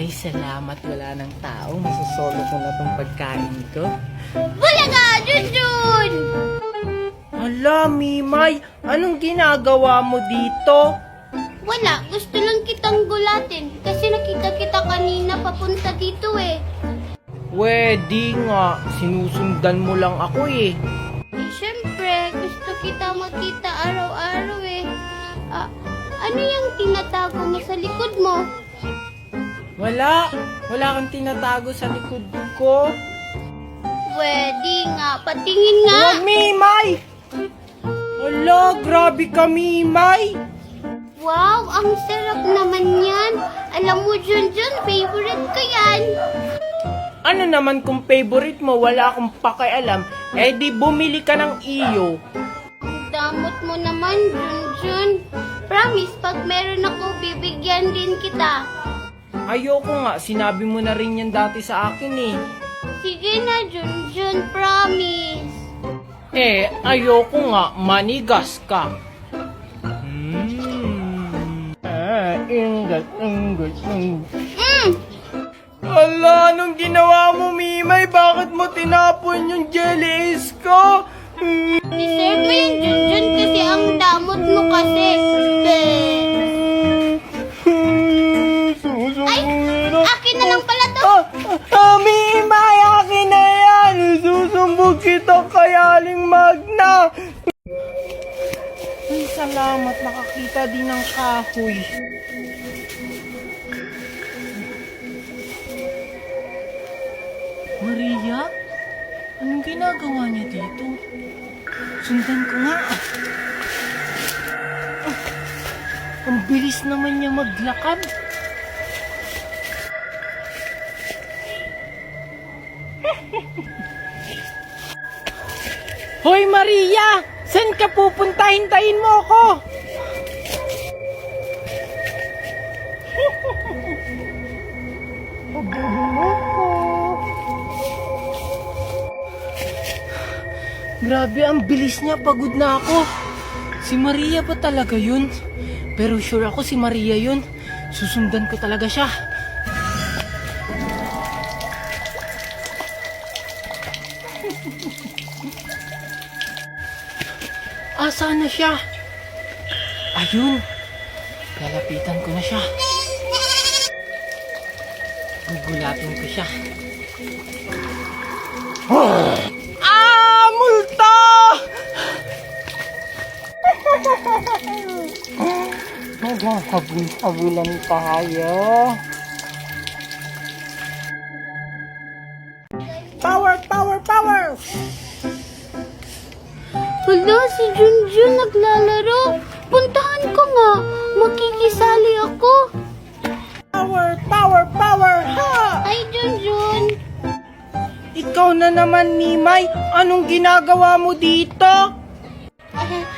Ay, salamat. Wala ng tao. Masasolo ko na tong pagkain ko. Wala ka, Junjun! Hala, Mimay. Anong ginagawa mo dito? Wala, gusto lang kitang gulatin kasi nakita kita kanina papunta dito eh. Di nga. Sinusundan mo lang ako eh. Syempre, gusto kita makita araw-araw eh. Ano yung tinatago mo sa likod mo? Wala. Wala kang tinatago sa likod ko. Pwede nga, patingin nga. Huwag, Mimay! Hala, grabe ka, Mimay! Wow, ang sarap naman yan. Alam mo, Junjun, favorite ko yan. Ano naman kung favorite mo, wala akong pakialam, di bumili ka ng iyo. Ang damot mo naman, Junjun. Promise, pag meron ako, bibigyan din kita. Ayoko nga, sinabi mo na rin yan dati sa akin eh. Sige na, Junjun, promise. Ayoko nga, manigas ka. Ingat. Ala, anong ginawa mo, Mimay? Bakit mo tinapon yung jellies ko? Deserve mo yung Junjun kasi ang damot mo kasi. Ay, akin na lang pala to. Mimay, akin na yan! Susumbog kita kay Aling Magna! Ay, salamat. Nakakita din ng kahoy. Maria? Anong ginagawa niya dito? Sundan ko nga. Ang bilis naman niya maglakad. Hoy Maria! Saan ka pupunta? Hintayin mo ako! Grabe, ang bilis niya. Pagod na ako. Si Maria ba talaga yun? Pero sure ako si Maria yun. Susundan ko talaga siya. Saan na siya? Ayun. Lalapitan ko na siya. Gugulatin ko siya. Multa! Magkakabul-kabulan tayo. Power! Hala, si Junjun naglalaro. Puntahan ko nga. Makikisali ako. Power! Ha! Ay, Junjun. Ikaw na naman, Mimay. Anong ginagawa mo dito?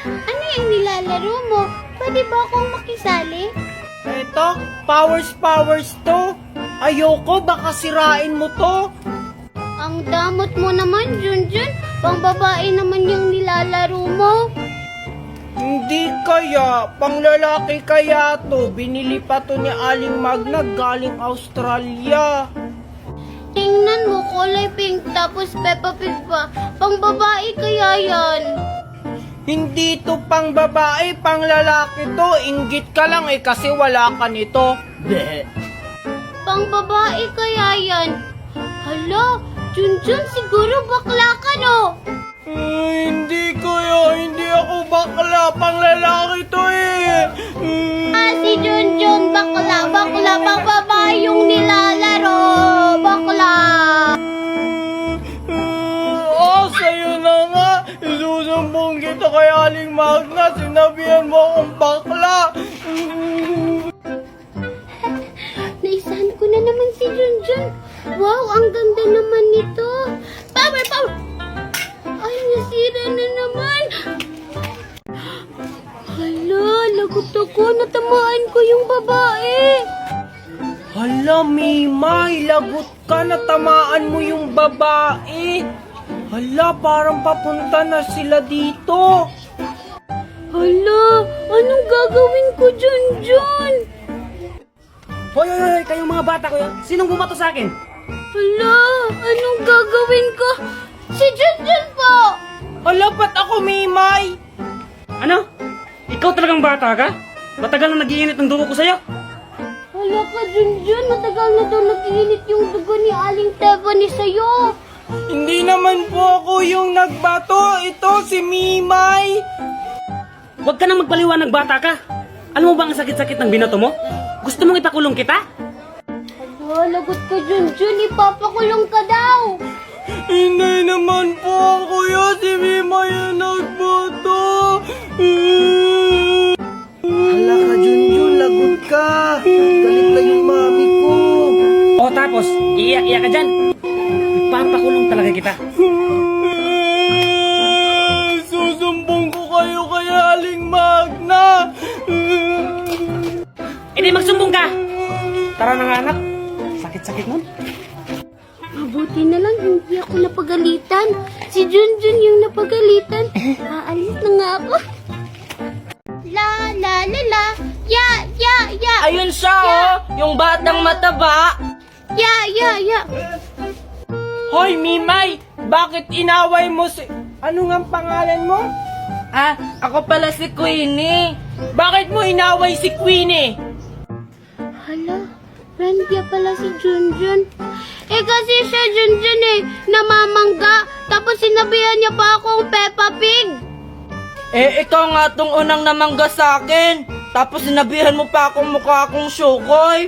Ano yung nilalaro mo? Pwede ba akong makisali? Eto, powers to. Ayoko, baka sirain mo to. Ang damot mo naman, Junjun. Pang babae naman yung nilalaro mo. Hindi kaya, panglalaki kaya to. Binili pa to ni Aling Magna galing Australia. Tingnan mo, kulay pink tapos Peppa Pig pa. Pang babae kaya yan. Hindi to pang babae, pang lalaki to. Inggit ka lang kasi wala ka nito. Bleh. Pang babae kaya yan. Hala, Junjun, siguro bakla ka no? Hindi kaya, hindi ako bakla, pang lalaki to eh. Si Junjun, bakla, pang babae yung nilalaro. Bakla. Sa'yo na nga. Isusumbong kita kay Aling Magna. Sinabihan mo akong bakla. Naisahan ko na naman si Junjun. Wow, ang ganda naman nito. Power! Ay, nasira na naman. Hala, lagot ako. Natamaan ko yung babae. Hala, Mimay, lagot ka, natamaan mo yung babae. Hala, parang papunta na sila dito. Hala, anong gagawin ko, Junjun? Hoy, hoy, hoy, kayong mga bata ko yan. Sinong bumato sa akin? Hala, anong gagawin ko? Si Junjun po! Ala, ba't ako, Mimay? Ano? Ikaw talagang bata ka? Matagal na nag-iinit ang dugo ko sa'yo. Hala ka, Junjun. Matagal na daw nag-iinit yung dugo ni Aling Tiffany sa'yo. Hindi naman po ako yung nagbato. Ito, si Mimay. Huwag ka nang magpaliwanag, bata ka. Alam mo ba ang sakit-sakit ng binato mo? Gusto mong ipakulong kita? Hala, lagot ka, Junjun. Ipapakulong ka daw. Hindi naman po ako yun. Si Mimay yung nagbato. Hala ka, Junjun, lagot ka. Galit na yung mami ko. O tapos, iiyak-iyak ka dyan. Ipapakulong talaga kita. Susumbong ko kayo kay Aling Magna. E di magsumbong ka! Tara na nga anak. Sakit-sakit nun. Mabuti na lang hindi ako napagalitan. Si Junjun yung napagalitan. Aalis na nga ako. La la la la. Ya ya ya. Ayun siya, oh. Yung batang mataba. Ya ya ya. Hoy, Mimay. Bakit inaway mo si... Ano nga ang pangalan mo? Ah, ako pala si Queenie. Bakit mo inaway si Queenie? Hala, friend niya pala si Junjun. Eh kasi siya Junjun namamangga. Tapos sinabihan niya pa akong Peppa Pig. Eh, ikaw nga tong unang namangga sa akin. Tapos sinabihan mo pa akong mukha akong Shukoy.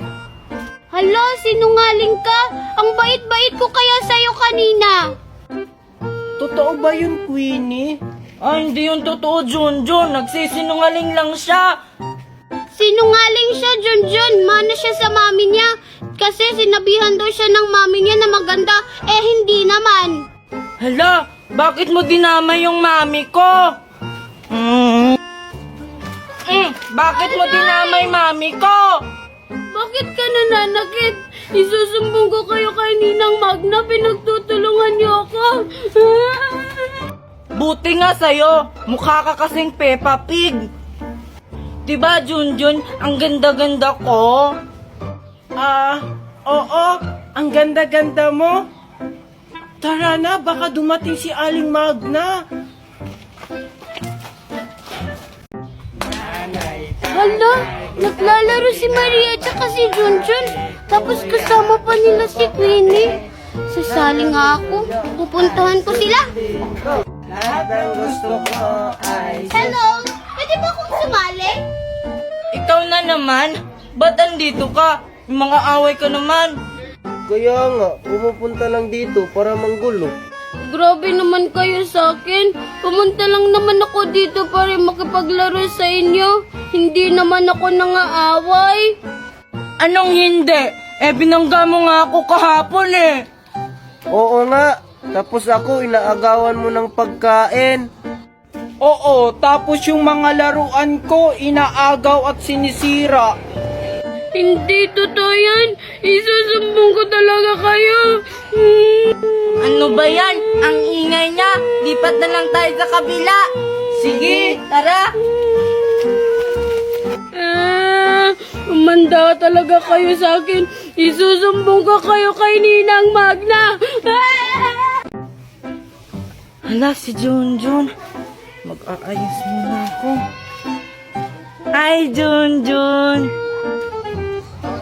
Hala, sinungaling ka. Ang bait-bait ko kaya sa'yo kanina. Totoo ba yun, Queenie? Ay, hindi yun totoo, Junjun. Nagsisinungaling lang siya. Sinungaling siya, Junjun. Mana siya sa mami niya. Kasi sinabihan daw siya ng mami niya na maganda. Eh, hindi naman. Hala, bakit mo dinamay yung mami ko? Bakit mo dinamay mami ko? Bakit ka nananakit? Isusumbong ko kayo kay Ninang Magna. Pinagtutulungan niyo ako. Buti nga sa'yo, mukha ka kasing Peppa Pig. Diba, Junjun, ang ganda-ganda ko? Oo, ang ganda-ganda mo. Tara na, baka dumating si Aling Magna. Hala, naglalaro si Maria at si Junjun. Tapos kasama pa nila si Queenie. Sasali nga ako. Pupuntahan ko sila. Lahat ng gusto ko ay... Hello, pwede ba akong sumali? Ikaw na naman, ba't andito ka? Yung mga away ka naman. Kaya nga, pumupunta lang dito para manggulo. Grabe naman kayo sa akin. Pumunta lang naman ako dito para makipaglaro sa inyo. Hindi naman ako nangaaway. Anong hindi? Eh, binangga mo nga ako kahapon eh. Oo nga, tapos ako inaagawan mo ng pagkain. Oo, tapos yung mga laruan ko, inaagaw at sinisira. Hindi totoo yan. Isusumbong ko talaga kayo. Ano ba yan? Ang ingay niya. Lipat na lang tayo sa kabila. Sige, tara. Umanda talaga kayo sa akin. Isusumbong ko kayo kay Ninang Magna. Hala, si Junjun. Mag-aayos muna ako. Hi, Junjun.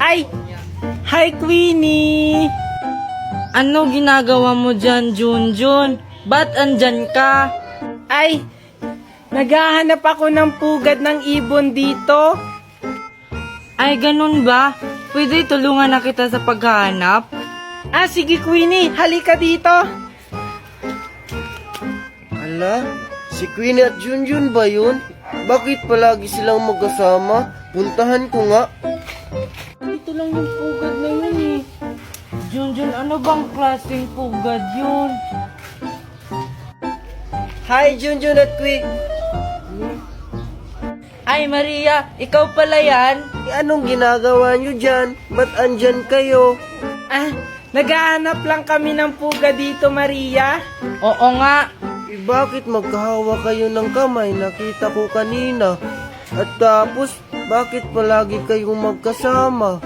Ay! Hi, Queenie! Ano ginagawa mo dyan, Junjun? Ba't andyan ka? Ay! Naghahanap ako ng pugad ng ibon dito. Ay, ganun ba? Pwede tulungan na kita sa paghahanap? Ah, sige, Queenie. Halika dito. Ala, si Queenie at Junjun ba yun? Bakit palagi silang magkasama? Puntahan ko nga. Ito lang yung pugad na yun eh. Junjun, ano bang klaseng pugad yun? Hi, Junjun at Queenie. Ay, Maria, ikaw pala yan? Anong ginagawa nyo dyan? Ba't andyan kayo? Ah, naghahanap lang kami ng pugad dito, Maria. Oo nga. Bakit magkahawa kayo ng kamay? Nakita ko kanina. At tapos, bakit palagi kayong magkasama?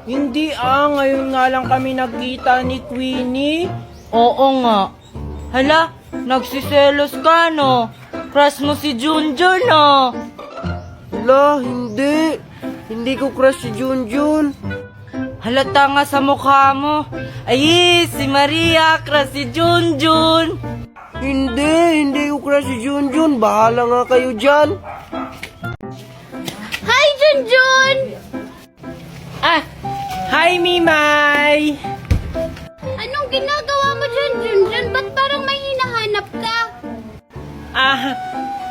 Hindi ngayon nga lang kami nagkita ni Queenie. Oo nga. Hala, nagsiselos ka no? Crush mo si Junjun no? Hala, hindi. Hindi ko crush si Junjun. Halata nga sa mukha mo. Ay, si Maria, crush si Junjun. Hindi ko crush si Junjun. Bahala nga kayo dyan. Hi, Junjun! Hi, Mimay! Anong ginagawa mo dyan, Junjun? Ba't parang may hinahanap ka?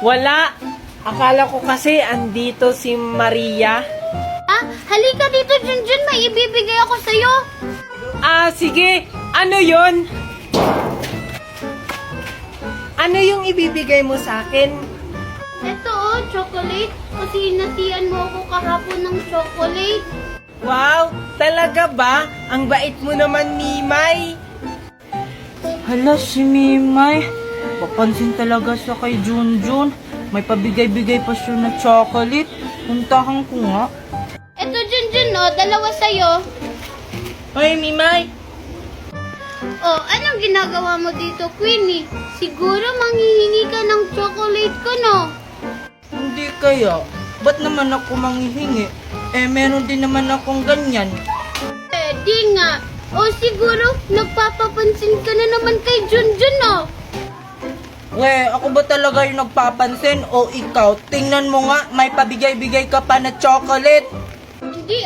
Wala. Akala ko kasi andito si Maria. Halika dito, Junjun. May ibibigay ako sa'yo. Sige. Ano yon? Ano yung ibibigay mo sa akin? Ito, chocolate. Kasi inatian mo ako kahapon ng chocolate. Wow, talaga ba? Ang bait mo naman, Mimay. Hala, si Mimay. Papansin talaga siya kay Junjun. May pabigay-bigay pa siya na chocolate. Puntahan ko nga. Ito, Junjun, dalawa sa'yo. Hoy, Mimay. Anong ginagawa mo dito, Queenie? Siguro manghihingi ka ng chocolate ko, no? Hindi kaya. Ba't naman ako manghihingi? Meron din naman akong ganyan. Di nga. Siguro, nagpapapansin ka na naman kay Junjun, no? Ako ba talaga yung nagpapansin o ikaw? Tingnan mo nga, may pabigay-bigay ka pa na chocolate. Hindi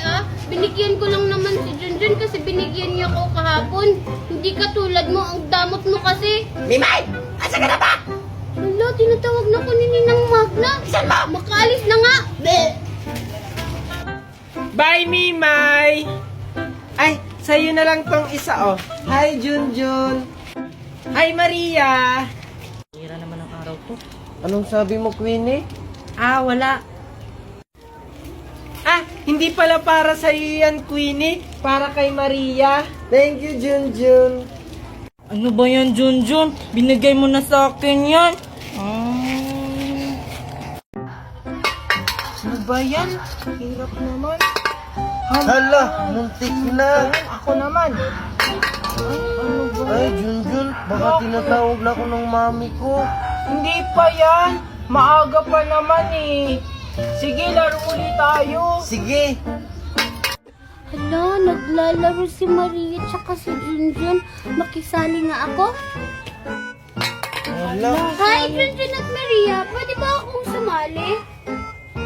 binigyan ko lang naman si Junjun kasi binigyan niya ako kahapon. Hindi katulad mo, ang damot mo kasi. Mimay! Asa ka na ba? Wala, tinatawag na ko ni Ninang Magna. Isan mo? Makaalis na nga. Bye, Mimay! Ay, sa'yo na lang tong isa, Hi, Junjun! Hi, Maria! Hira naman ang araw to. Anong sabi mo, Queenie? Wala. Hindi pala para sa'yo yan, Queenie. Para kay Maria. Thank you, Junjun. Ano ba yan, Junjun? Binigay mo na sa akin yan. Ano ba yan? Hirap naman. Hala, muntik na. Ako naman. Ano ba? Ay, Junjun, baka tinatawag na ako ng mami ko. Hindi pa yan. Maaga pa naman eh. Sige, laro ulit tayo. Sige. Hala, naglalaro si Maria tsaka si Junjun. Makisali nga ako. Hala. Hi, Junjun at Maria. Pwede ba akong sumali?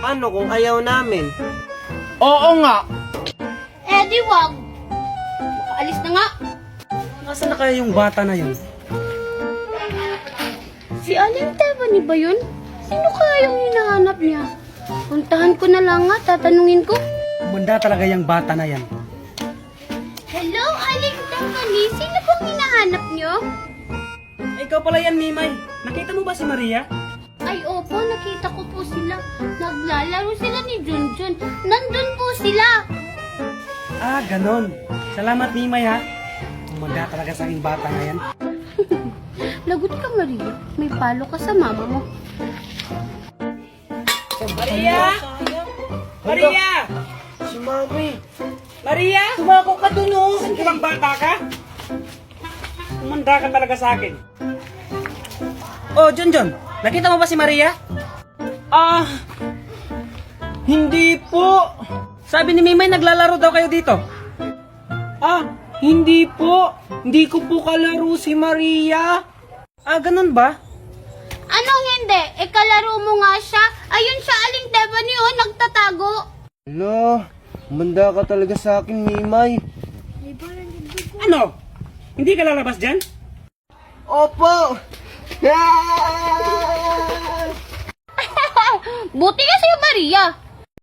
Ano kung ayaw namin? Oo nga. Di wag. Makaalis na nga. Nasaan na kaya yung bata na yun? Si Aling Tebani ba yun? Sino kaya yung hinahanap niya? Puntahan ko na lang nga, tatanungin ko. Bunda talaga yung bata na yan. Hello, Aling Tebani. Sino pong hinahanap niyo? Ikaw pala yan, Mimay. Nakita mo ba si Maria? Ay, opo, nakita ko po sila. Naglalaro sila ni Junjun. Nandun po sila. Ganon. Salamat, Mimay, ha. Umanda talaga sa aking bata na yan. Lagot ka, Maria. May palo ka sa mama mo. Maria! Maria! Si mami. Maria! Sumako ka dun, Hindi bang bata ka? Umanda ka talaga sa akin. Oh, Junjun. Nakita mo ba si Maria? Hindi po. Sabi ni Mimay, naglalaro daw kayo dito. Hindi po. Hindi ko po kalaro si Maria. Ganun ba? Anong hindi? Kalaro mo nga siya. Ayun siya, Aling Tebani, nagtatago. Hala, umanda ka talaga sa akin, Mimay. Ano? Hindi ka lalabas dyan? Opo! Buti ka sa'yo, Maria.